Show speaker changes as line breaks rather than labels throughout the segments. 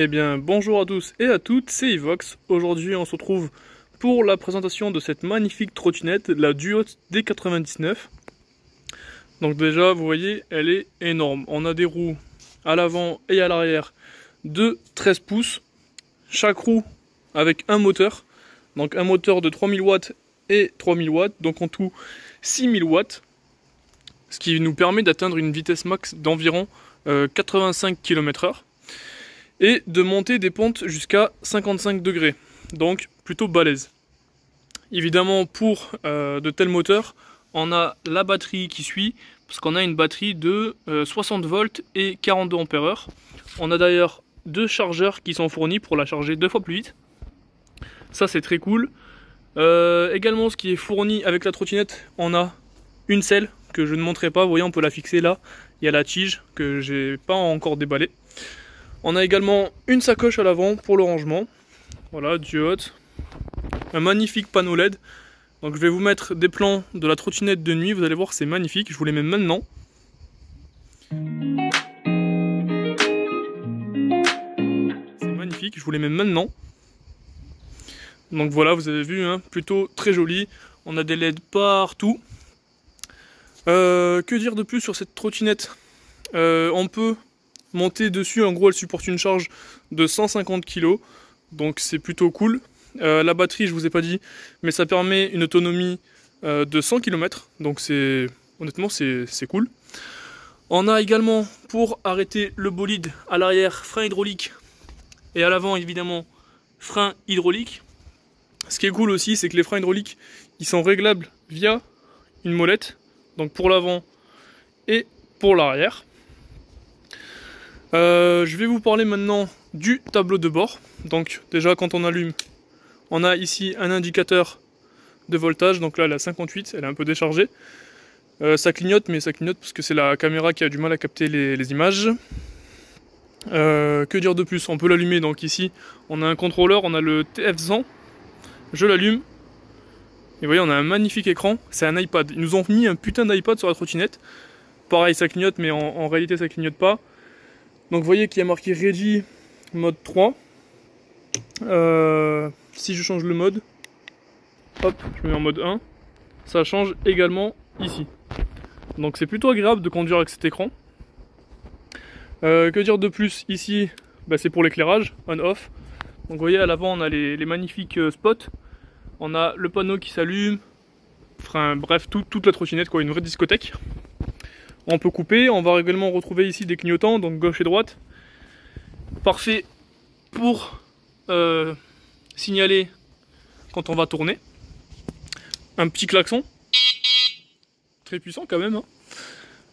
Eh bien, bonjour à tous et à toutes, c'est Evox. Aujourd'hui, on se retrouve pour la présentation de cette magnifique trottinette, la Duot D99. Donc déjà, vous voyez, elle est énorme. On a des roues à l'avant et à l'arrière de 13 pouces. Chaque roue avec un moteur. Donc un moteur de 3000 watts et 3000 watts. Donc en tout 6000 watts. Ce qui nous permet d'atteindre une vitesse max d'environ 85 km/h. Et de monter des pentes jusqu'à 55 degrés. Donc plutôt balèze. Évidemment, pour de tels moteurs, on a la batterie qui suit, parce qu'on a une batterie de 60 volts et 42 ampères-heure. On a d'ailleurs deux chargeurs qui sont fournis pour la charger 2 fois plus vite. Ça, c'est très cool. Également, ce qui est fourni avec la trottinette, on a une selle que je ne montrerai pas. Vous voyez, on peut la fixer là. Il y a la tige que j'ai pas encore déballée. On a également une sacoche à l'avant pour le rangement. Voilà, Duot. Un magnifique panneau LED. Donc je vais vous mettre des plans de la trottinette de nuit. Vous allez voir, c'est magnifique. Je vous les mets maintenant. C'est magnifique, je vous les mets maintenant. Donc voilà, vous avez vu, hein, plutôt très joli. On a des LED partout. Que dire de plus sur cette trottinette? On peut monter dessus, en gros elle supporte une charge de 150 kg, donc c'est plutôt cool. La batterie, je vous ai pas dit, mais ça permet une autonomie de 100 km, donc honnêtement c'est cool. On a également, pour arrêter le bolide à l'arrière, frein hydraulique, et à l'avant évidemment frein hydraulique. Ce qui est cool aussi, c'est que les freins hydrauliques ils sont réglables via une molette, donc pour l'avant et pour l'arrière. Je vais vous parler maintenant du tableau de bord. Donc déjà, quand on allume, on a ici un indicateur de voltage. Donc là elle a 58, elle est un peu déchargée. Ça clignote, mais ça clignote parce que c'est la caméra qui a du mal à capter les images. Que dire de plus? On peut l'allumer, donc ici on a un contrôleur, on a le TF100. Je l'allume et vous voyez, on a un magnifique écran, c'est un iPad. Ils nous ont mis un putain d'iPad sur la trottinette. Pareil, ça clignote, mais en réalité ça clignote pas. Donc vous voyez qu'il y a marqué Ready mode 3. Si je change le mode, hop, je mets en mode 1, ça change également ici. Donc c'est plutôt agréable de conduire avec cet écran. Que dire de plus? Ici, bah, c'est pour l'éclairage, on-off. Donc vous voyez, à l'avant on a les magnifiques spots. On a le panneau qui s'allume. Enfin bref, toute la trottinette, quoi, une vraie discothèque. On peut couper, on va également retrouver ici des clignotants, donc gauche et droite. Parfait pour signaler quand on va tourner. Un petit klaxon. Très puissant quand même. Hein.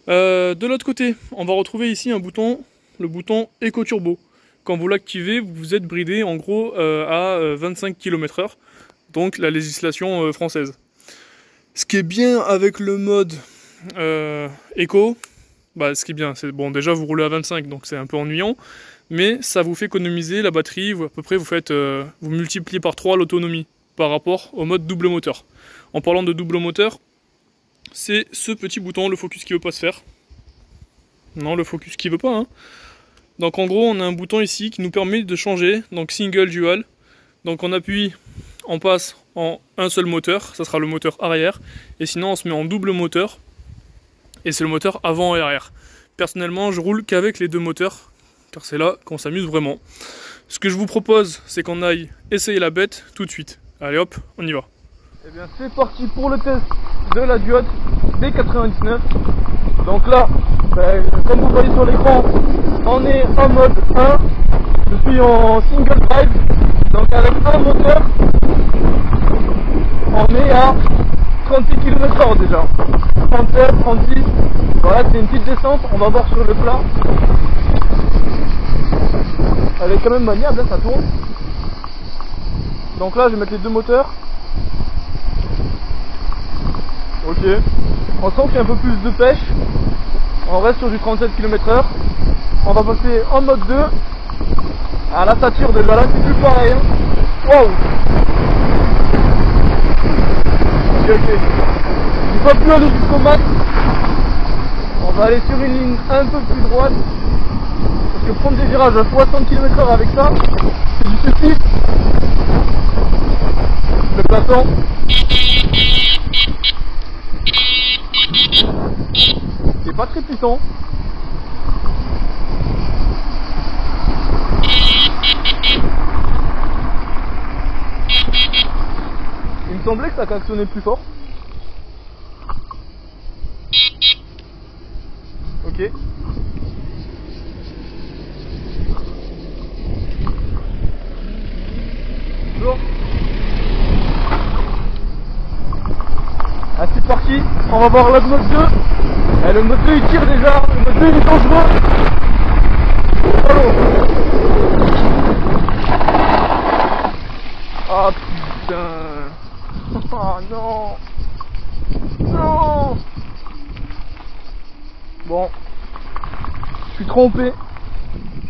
De l'autre côté, on va retrouver ici un bouton, le bouton Eco Turbo. Quand vous l'activez, vous êtes bridé en gros à 25 km/h. Donc la législation française. Ce qui est bien avec le mode Eco, bah, ce qui est bien, c'est bon, déjà vous roulez à 25, donc c'est un peu ennuyant, mais ça vous fait économiser la batterie. À peu près vous multipliez par 3 l'autonomie par rapport au mode double moteur. En parlant de double moteur, c'est ce petit bouton, le focus qui veut pas se faire. Non, le focus qui veut pas, hein. Donc en gros on a un bouton ici qui nous permet de changer, donc single, dual. Donc on appuie, on passe en un seul moteur, ça sera le moteur arrière, et sinon on se met en double moteur, et c'est le moteur avant et arrière. Personnellement je roule qu'avec les deux moteurs, car c'est là qu'on s'amuse vraiment. Ce que je vous propose, c'est qu'on aille essayer la bête tout de suite. Allez hop, on y va. Et bien c'est parti pour le test de la Duot D99. Donc là, comme vous voyez sur l'écran, on est en mode 1. Je suis en single drive, donc avec un moteur, on est à 36 km/h déjà. 37, 36, voilà, c'est une petite descente, on va voir sur le plat. Elle est quand même maniable, hein, ça tourne. Donc là je vais mettre les deux moteurs. Ok, on sent qu'il y a un peu plus de pêche. On reste sur du 37 km/h. On va passer en mode 2. Ah, la sature déjà là, c'est plus pareil. Hein. Waouh. Ok. Il ne faut plus aller jusqu'au max. On va aller sur une ligne un peu plus droite. que prendre des virages à 60 km/h avec ça, c'est du suicide. Le plaçant. C'est pas très puissant. Il me semblait que ça klaxonnait plus fort. Ok. Bonjour. Ah, c'est parti, on va voir le mode 2. Et le mode 2 il tire déjà, le mode 2 il est dangereux. Allô. Ah putain. Oh non. Non. Bon. Je suis trompé.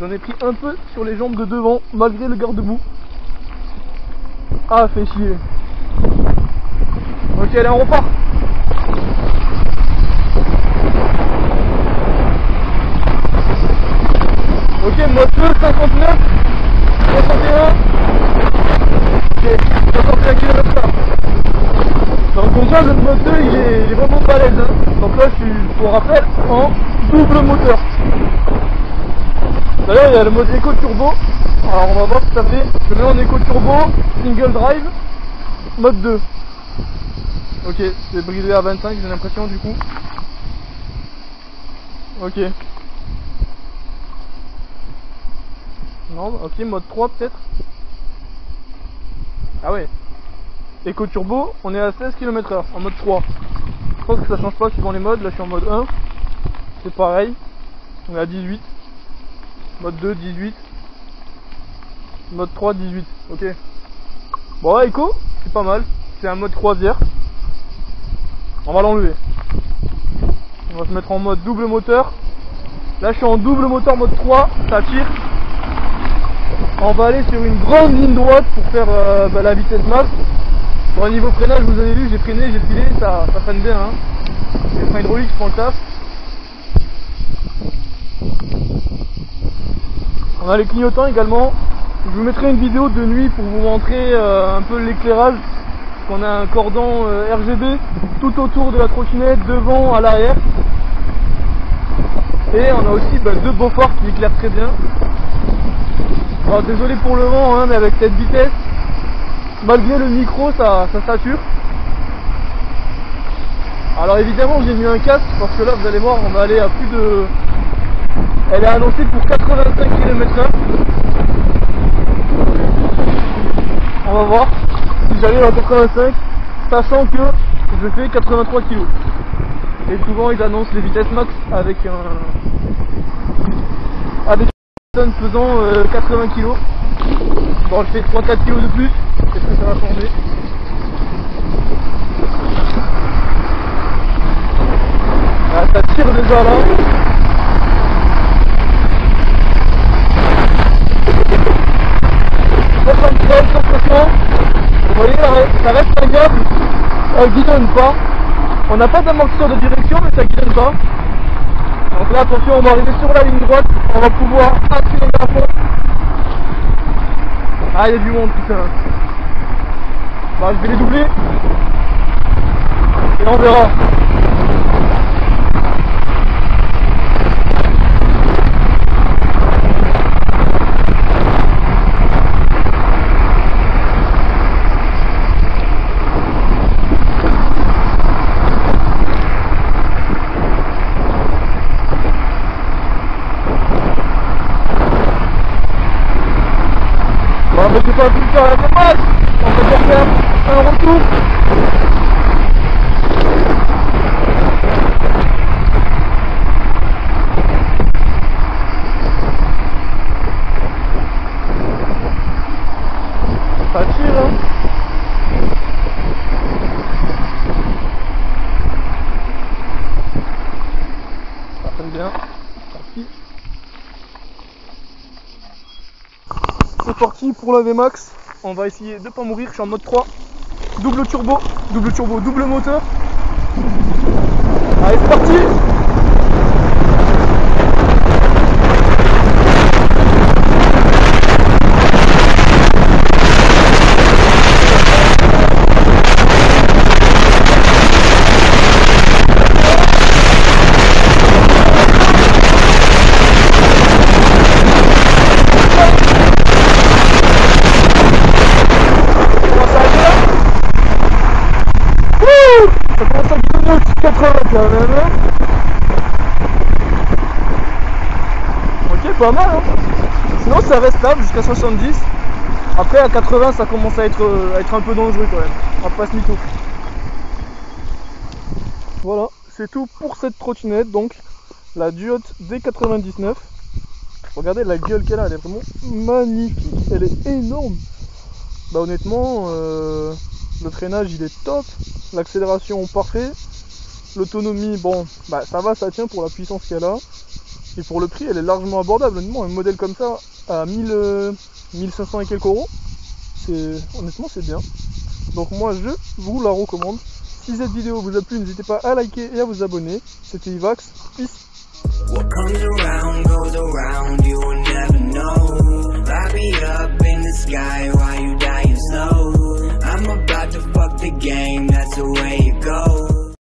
J'en ai pris un peu sur les jambes de devant, malgré le garde-boue. Ah, fait chier. Ok, allez, on repart. Ok, mode 2, 59, 61. Ok, 61 km/h. Donc déjà, le mode 2, il est vraiment balèze. Hein. Donc là, je suis, pour rappel, en double moteur. D'ailleurs, il y a le mode Eco Turbo. Alors, on va voir ce que ça fait. Je mets en Eco Turbo, single drive, mode 2. Ok, c'est brisé à 25, j'ai l'impression du coup. Ok. Non, ok, mode 3 peut-être. Ah ouais. Eco Turbo, on est à 16 km/h en mode 3. Je pense que ça change pas suivant les modes. Là je suis en mode 1. C'est pareil. On est à 18. Mode 2, 18. Mode 3, 18. Ok. Bon ouais, Eco, c'est pas mal. C'est un mode croisière. On va l'enlever. On va se mettre en mode double moteur. Là je suis en double moteur mode 3, ça tire. On va aller sur une grande ligne droite pour faire la vitesse max. Bon, au niveau freinage, vous avez vu, j'ai freiné, j'ai filé, ça freine bien. Hein. Les freins hydrauliques font le taf. On a les clignotants également. Je vous mettrai une vidéo de nuit pour vous montrer un peu l'éclairage. On a un cordon RGB tout autour de la trottinette, devant, à l'arrière. Et on a aussi deux Beaufort qui éclairent très bien. Alors désolé pour le vent, hein, mais avec cette vitesse, malgré le micro, ça sature. Alors évidemment j'ai mis un casque parce que là vous allez voir, on va aller à plus de... Elle est annoncée pour 85 km/h. On va voir si j'arrive à 85, sachant que je fais 83 kg. Et souvent ils annoncent les vitesses max avec une faisant 80 kg. Bon, je fais 3-4 kg de plus. Est-ce que ça va changer? Ah, ça tire déjà là. Vous voyez, ça reste agréable. Elle guidonne pas. On n'a pas d'amortisseur de direction, mais ça guidonne pas. Donc là, attention, on va arriver sur la ligne droite. On va pouvoir accélérer à fond. Ah, il y a du monde, putain. Bah, je vais les doubler. Et on verra. Mais c'est pas plus tard la dépasse. On va déjà faire un retour. Ça tire, hein. Ça freine bien. Parti. C'est parti pour la VMAX. On va essayer de pas mourir. Je suis en mode 3. Double turbo, double moteur. Allez, c'est parti.
pas mal hein. Sinon ça reste stable jusqu'à 70. Après à 80 ça commence à être un peu dangereux quand même. On va pas se mytho. Voilà, c'est tout pour cette trottinette, donc la Duot D99. Regardez la gueule qu'elle a, elle est vraiment magnifique, elle est énorme. Bah honnêtement, le freinage il est top, l'accélération parfait, l'autonomie bon, bah ça va, ça tient pour la puissance qu'elle a. Et pour le prix elle est largement abordable, honnêtement un modèle comme ça à 1500 et quelques euros, honnêtement c'est bien. Donc moi je vous la recommande. Si cette vidéo vous a plu, n'hésitez pas à liker et à vous abonner. C'était Ivax, peace.
What comes around goes around, you will never know. Light me up in the sky.